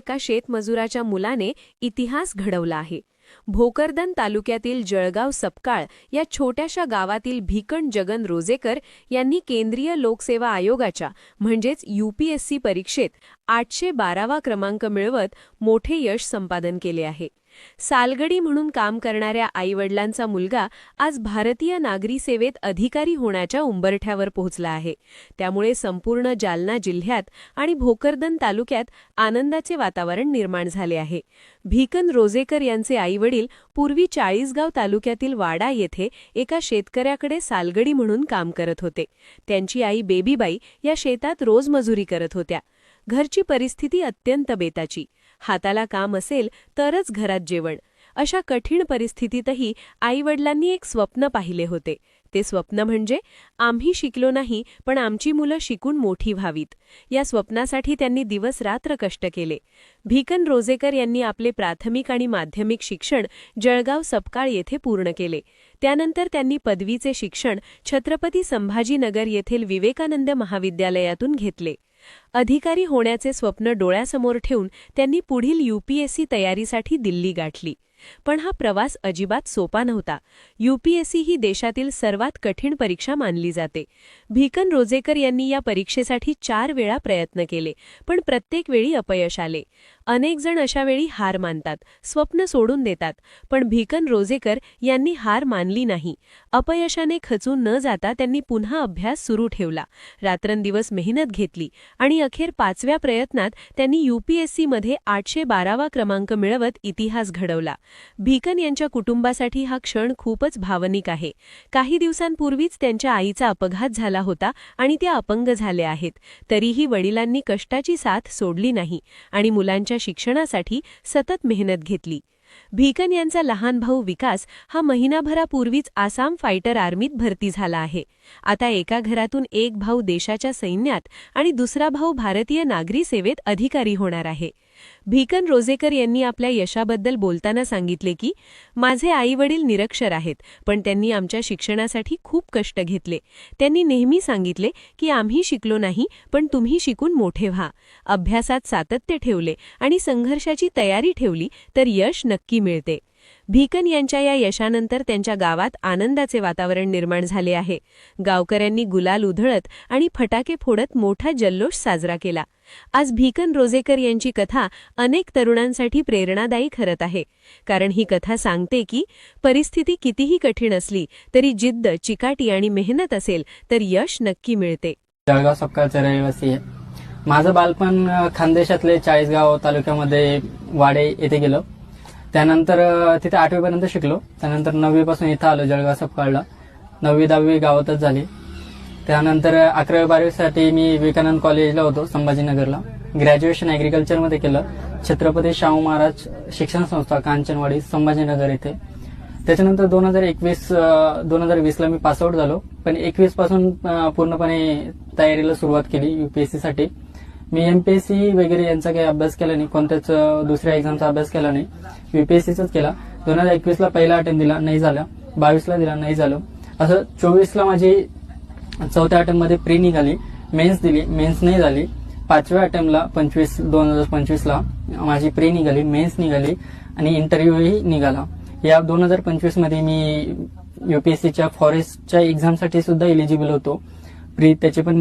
एका शेतमजुराच्या मुलाने इतिहास घडवला आहे। भोकरदन तालुक्यातील जळगाव सपकाळ या छोट्याशा गावातील भिकन जगन रोजेकर यांनी केंद्रीय लोकसेवा आयोगाच्या म्हणजेच UPSC परीक्षेत 812वा क्रमांक मिळवत मोठे यश संपादन केले आहे। सालगडी म्हणून काम करणाऱ्या आईवडिलांचा मुलगा आज भारतीय नागरी सेवेत अधिकारी होण्याच्या उंबरठ्यावर पोहोचला आहे। त्यामुळे संपूर्ण जालना जिल्ह्यात आणि भोकरदन तालुक्यात आनंदाचे वातावरण निर्माण झाले आहे। भिकन रोजेकर यांचे आईवडील पूर्वी चाळीसगाव तालुक्यातील वाडा येथे एका शेतकऱ्याकडे सालगडी म्हणून काम करत होते। त्यांची आई बेबीबाई या शेतात रोजमजुरी करत होत्या। घरची परिस्थिती अत्यंत बेताची, हाताला काम असेल तरच घरात जेवण। अशा कठीण परिस्थितीतही आईवडिलांनी एक स्वप्न पाहिले होते। ते स्वप्न म्हणजे आम्ही शिकलो नाही पण आमची मुलं शिकून मोठी व्हावीत। या स्वप्नासाठी त्यांनी दिवस रात्र कष्ट केले। भिकन रोजेकर यांनी आपले प्राथमिक आणि माध्यमिक शिक्षण जळगाव सपकाळ येथे पूर्ण केले। त्यानंतर त्यांनी पदवीचे शिक्षण छत्रपती संभाजीनगर येथील विवेकानंद महाविद्यालयातून घेतले। अधिकारी होण्याचे स्वप्न डोळ्यासमोर ठेवून त्यांनी पुढील UPSC तयारीसाठी दिल्ली गाठली। पण हा प्रवास अजिबात सोपा नव्हता। UPSC ही देशातील सर्वात कठीण परीक्षा मानली जाते। भिकन रोजेकर यांनी या परीक्षेसाठी 4 वेळा प्रयत्न केले, पण प्रत्येक वेळी अपयश आले। अनेक जण अशा वेळी हार मानतात, स्वप्न सोडून देतात, पण भिकन रोजेकर यांनी हार मानली नाही। अपयशाने खचून न जाता त्यांनी पुन्हा अभ्यास सुरू ठेवला, रात्रंदिवस मेहनत घेतली आणि अखेर 5व्या प्रयत्नात त्यांनी UPSC मध्ये 812वा क्रमांक मिळवत इतिहास घडवला। भिकन यांच्या कुटुंबासाठी हा क्षण खूपच भावनिक आहे। काही दिवसांपूर्वीच त्यांच्या आईचा अपघात झाला होता आणि त्या अपंग झाल्या आहेत, तरीही वडिलांनी कष्टाची साथ सोडली नाही आणि मुलांच्या शिक्षणासाठी सतत मेहनत घेतली। भिकन यांचा लहान भाऊ विकास हा महिनाभरापूर्वीच आसाम फायटर आर्मीत भरती झाला आहे। आता एका घरातून एक भाऊ देशाच्या सैन्यात आणि दुसरा भाऊ भारतीय नागरी सेवेत अधिकारी होणार आहे। भिकन रोजेकर यांनी आपल्या यशाबद्दल बोलताना सांगितले की माझे आईवडील निरक्षर आहेत, पण त्यांनी आमच्या शिक्षणासाठी खूप कष्ट घेतले। त्यांनी नेहमी सांगितले की आम्ही शिकलो नाही पण तुम्ही शिकून मोठे व्हा। अभ्यासात सातत्य ठेवले आणि संघर्षाची तयारी ठेवली तर यश नक्की मिळते। भिकन यांच्या या यशानंतर त्यांच्या गावात आनंदाचे वातावरण निर्माण झाले आहे। गावकऱ्यांनी गुलाल उधळत आणि फटाके फोडत मोठा जल्लोष साजरा केला। आज भिकन रोजेकर यांची कथा अनेक तरुणांसाठी प्रेरणादायी ठरत आहे, कारण ही कथा सांगते की परिस्थिती कितीही कठीण असली तरी जिद्द, चिकाटी आणि मेहनत असेल तर यश नक्की मिळते। जळगाव सपकाळचा रहिवासी आहे। माझं बालपण खानदेशातले चाळीसगाव तालुक्यामध्ये वाडे येथे गेलं। त्यानंतर तिथे 8वी पर्यंत शिकलो। त्यानंतर 9वी पासून इथं आलो जळगाव सपकाळला। 9वी 10वी गावातच झाली। त्यानंतर 11वी 12वी साठी मी विवेकानंद कॉलेजला होतो संभाजीनगरला। ग्रॅज्युएशन ॲग्रिकल्चरमध्ये केलं, छत्रपती शाहू महाराज शिक्षण संस्था कांचनवाडी संभाजीनगर येथे। त्याच्यानंतर 2020ला मी पासआउट झालो, पण 21 पासून पूर्णपणे तयारीला सुरुवात केली UPSC साठी। मी MPSC वगैरे यांचा काही अभ्यास केला नाही, कोणत्याच दुसऱ्या एक्झामचा अभ्यास केला नाही, UPSCचाच केला। 2021ला पहिला अटेम्प्ट दिला, नाही झाला। 22ला दिला, नाही झालं। असं 24ला माझी 4थ्या अटेम्प्टमध्ये प्री निघाली, मेन्स दिली, मेन्स नाही झाली। 5व्या अटेम्प्टला 2025ला माझी प्री निघाली, मेन्स निघाली आणि इंटरव्ह्यूही निघाला। या 2025 मध्ये मी UPSCच्या फॉरेस्टच्या एक्झामसाठी सुद्धा एलिजिबल होतो, प्री त्याची पण